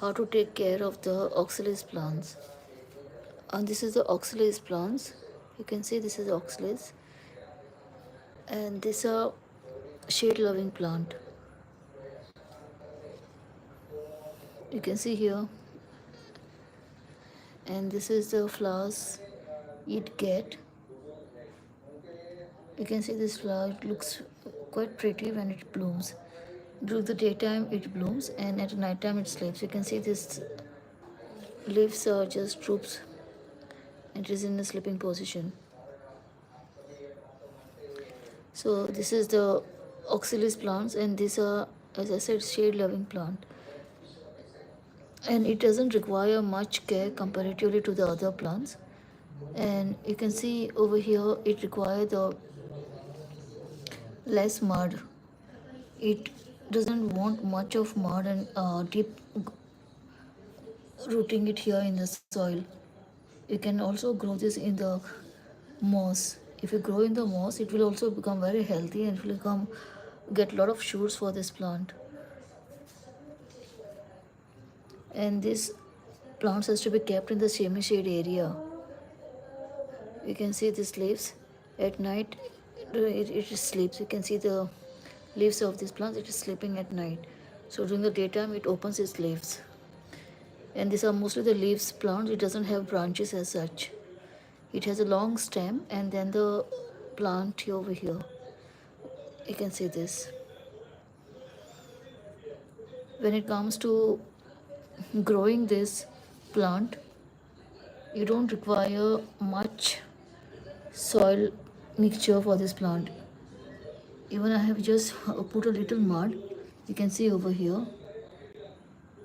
how to take care of the oxalis plants. And this is the oxalis plants. You can see this is oxalis, and this is a shade loving plant. You can see here, and this is the flowers it get. You can see this flower, it looks quite pretty when it blooms. During the daytime it blooms, and at night time it sleeps. You can see this leaves are just droops, and it is in a sleeping position. So this is the oxalis plants, and these are, as I said, shade loving plant, and it doesn't require much care comparatively to the other plants. And you can see over here it requires the less mud. It doesn't want much of mud and deep rooting it here in the soil. You can also grow this in the moss. If you grow in the moss, it will also become very healthy, and it will get a lot of shoots for this plant. And this plants has to be kept in the semi-shade area. You can see these leaves. At night it sleeps. You can see the leaves of this plant. It is sleeping at night. So during the daytime it opens its leaves. And these are mostly the leaves plants. It doesn't have branches as such. It has a long stem, and then the plant over here. You can see this. When it comes to growing this plant, you don't require much soil mixture for this plant. Even I have just put a little mud, you can see over here,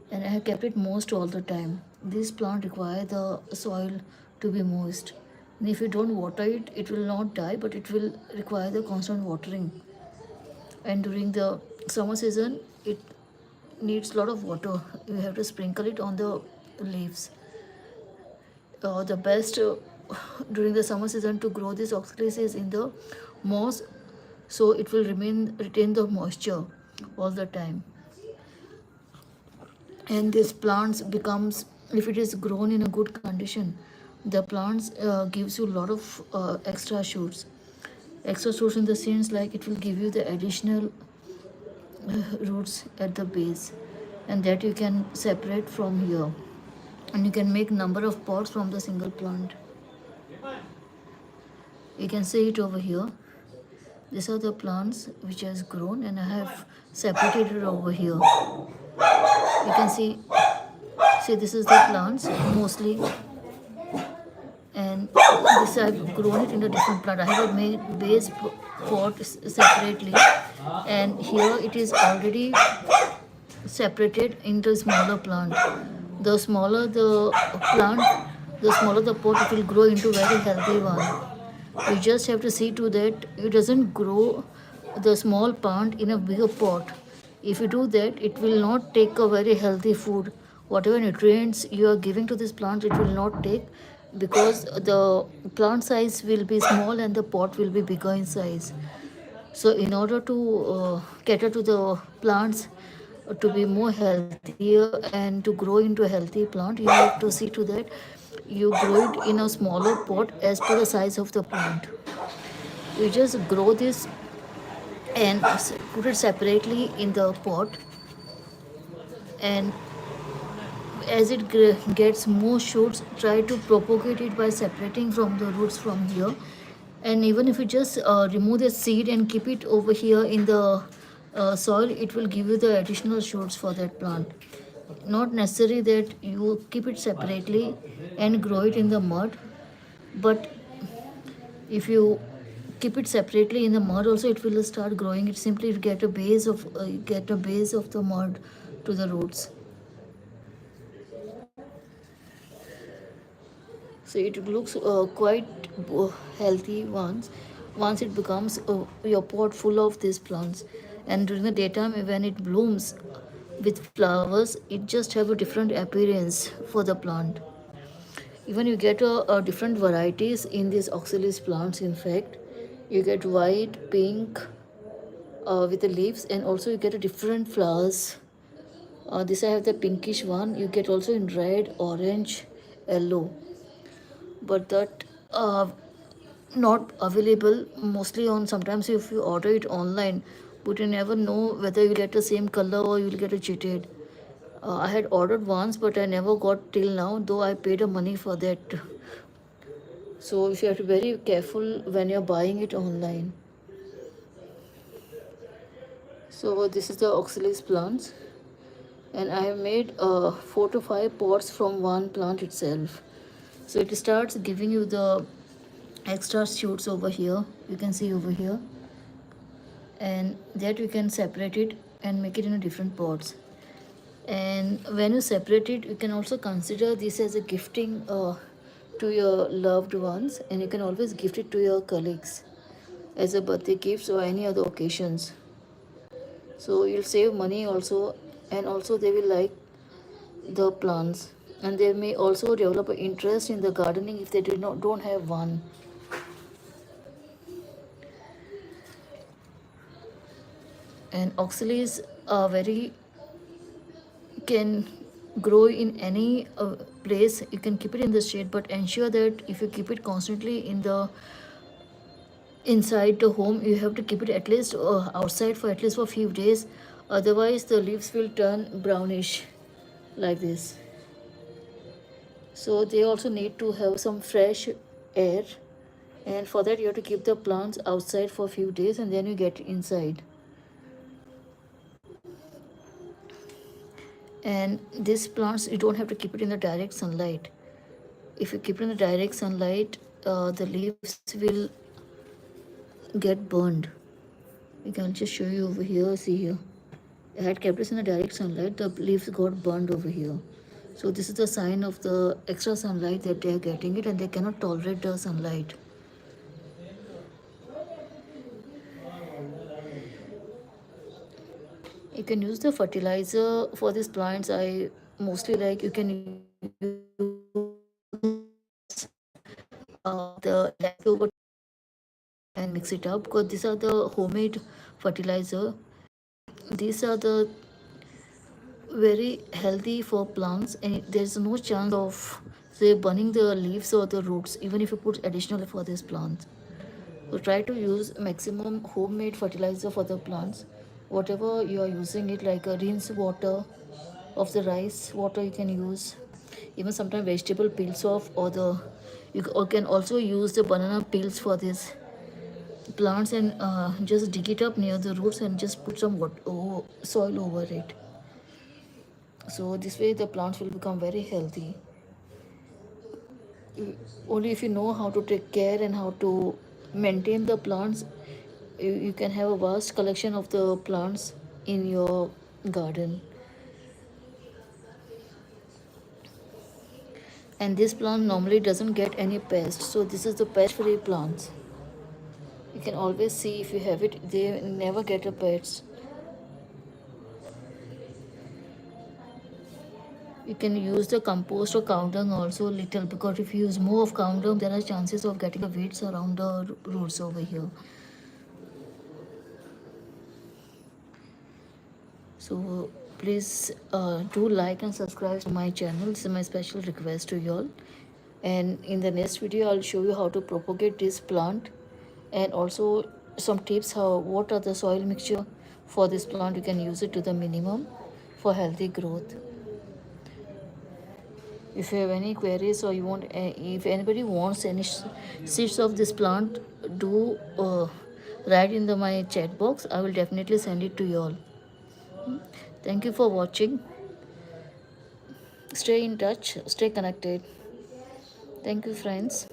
and I have kept it moist all the time. This plant requires the soil to be moist, and if you don't water it, it will not die, but it will require the constant watering. And during the summer season it needs a lot of water. You have to sprinkle it on the leaves. The best during the summer season to grow this oxalis is in the moss, so it will retain the moisture all the time. And this plants becomes, if it is grown in a good condition, the plants gives you a lot of extra shoots in the sense like it will give you the additional roots at the base, and that you can separate from here, and you can make number of pots from the single plant. You can see it over here. These are the plants which has grown, and I have separated it over here. You can see this is the plants mostly, and this I've grown it in a different plant. I have made base pot separately, and here it is already separated into smaller plant. The smaller the plant, the smaller the pot, it will grow into very healthy one. You just have to see to that it doesn't grow the small plant in a bigger pot. If you do that, it will not take a very healthy food. Whatever nutrients you are giving to this plant, it will not take, because the plant size will be small and the pot will be bigger in size. So in order to cater to the plants to be more healthier and to grow into a healthy plant, you have to see to that you grow it in a smaller pot as per the size of the plant. You just grow this and put it separately in the pot, and as it gets more shoots, try to propagate it by separating from the roots from here. And even if you just remove the seed and keep it over here in the soil, it will give you the additional shoots for that plant. Not necessary that you keep it separately and grow it in the mud, but if you keep it separately in the mud also, it will start growing. It simply get a base of the mud to the roots. So it looks quite healthy once it becomes your pot full of these plants. And during the daytime when it blooms with flowers, it just have a different appearance for the plant. Even you get different varieties in these oxalis plants. In fact, you get white, pink with the leaves, and also you get a different flowers This I have the pinkish one. You get also in red, orange, yellow, but that not available mostly on, sometimes if you order it online, but you never know whether you get the same color or you'll get it cheated. I had ordered once, but I never got till now, though I paid the money for that. So you have to be very careful when you're buying it online. So this is the Oxallis plants, and I have made 4 to 5 pots from one plant itself. So it starts giving you the extra shoots over here. You can see over here, and that you can separate it and make it in a different pots. And when you separate it, you can also consider this as a gifting to your loved ones, and you can always gift it to your colleagues as a birthday gift or any other occasions. So you'll save money also, and also they will like the plants, and they may also develop an interest in the gardening if they don't have one. And oxalis are very can grow in any place. You can keep it in the shade, but ensure that if you keep it constantly in the inside the home, you have to keep it at least outside for at least for a few days, otherwise the leaves will turn brownish like this. So they also need to have some fresh air, and for that you have to keep the plants outside for a few days and then you get inside. And these plants, you don't have to keep it in the direct sunlight. If you keep it in the direct sunlight, the leaves will get burned. You can just show you over here. See here, I had kept it in the direct sunlight, the leaves got burned over here. So this is the sign of the extra sunlight that they are getting it, and they cannot tolerate the sunlight. You can use the fertilizer for these plants. I mostly like, you can use the leftover and mix it up, because these are the homemade fertilizer. These are the very healthy for plants, and there's no chance of say burning the leaves or the roots even if you put additional for this plant. So try to use maximum homemade fertilizer for the plants. Whatever you are using it, like a rinse water of the rice water you can use, even sometimes vegetable peels off, or the can also use the banana peels for this plants, and just dig it up near the roots and just put some water, soil over it. So this way the plants will become very healthy. Only if you know how to take care and how to maintain the plants, you can have a vast collection of the plants in your garden. And this plant normally doesn't get any pests, so this is the pest free plants. You can always see if you have it, they never get a pest. You can use the compost or cow dung also little, because if you use more of cow dung, there are chances of getting the weeds around the roots over here. So please do like and subscribe to my channel. This is my special request to you all. And in the next video I'll show you how to propagate this plant, and also some tips how what are the soil mixture for this plant. You can use it to the minimum for healthy growth. If you have any queries, or you want, if anybody wants any seeds of this plant, do write in my chat box. I will definitely send it to you all. Thank you for watching. Stay in touch, stay connected. Thank you, friends.